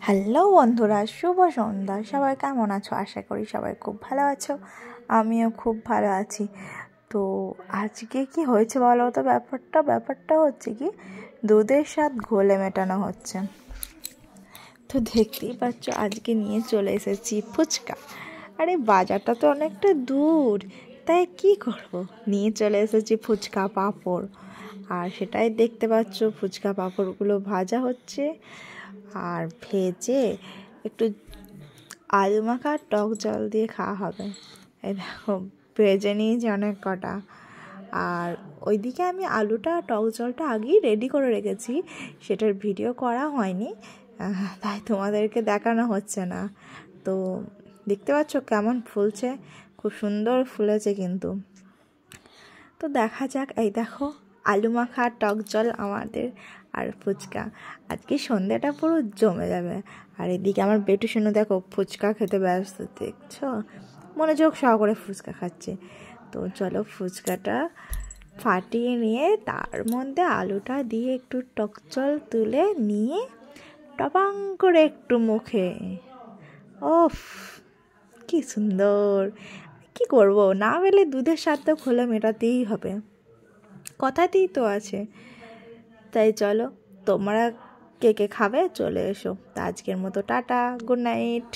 Hello বন্ধুরা, শুভ সন্ধ্যা। সবাই কেমন আছো? আশা করি সবাই খুব ভালো আছো। আমিও খুব ভালো আছি। তো আজকে কি হয়েছে বলো তো? ব্যাপারটা হচ্ছে কি, দুধের স্বাদ ঘোলে মেটানো হচ্ছে। তো দেখতেই পাচ্ছ, আজকে নিয়ে চলে এসেছি ফুচকা। আরে বাজারটা তো অনেকটা দূর, তাই কি করব, নিয়ে চলে এসেছি ফুচকা পাঁপড়। আর সেটাই দেখতে পাচ্ছ, ফুচকা পাঁপড়গুলো ভাজা হচ্ছে। আর ভেজে একটু আলু মাখা টক জল দিয়ে খাওয়া হবে। এই দেখো, ভেজে নিয়েছি অনেক কটা। আর ওইদিকে আমি আলুটা টক জলটা আগেই রেডি করে রেখেছি, সেটার ভিডিও করা হয়নি, তাই তোমাদেরকে দেখানো হচ্ছে না। তো দেখতে পাচ্ছ কেমন ফুলছে, খুব সুন্দর ফুলেছে কিন্তু। তো দেখা যাক। এই দেখো, আলু মাখা টক জল আমাদের, আর ফুচকা। আজকে সন্ধ্যাটা পুরো জমে যাবে। আর এদিকে আমার বেটু শোনো, দেখো ফুচকা খেতে ব্যস্ত, দেখছো, মনোযোগ সহকারে ফুচকা খাচ্ছে। তো চলো, ফুচকাটা ফাটিয়ে নিয়ে তার মধ্যে আলুটা দিয়ে একটু টক জল তুলে নিয়ে টপাং করে একটু মুখে, ওফ কি সুন্দর! কি করব, না পেলে দুধের স্বাদ তো খোলে মেটাতেই হবে, কথাতেই তো আছে। তাই চলো, তোমরা কে কে খাবে চলে এসো। তা আজকের মতো টাটা, গুড নাইট।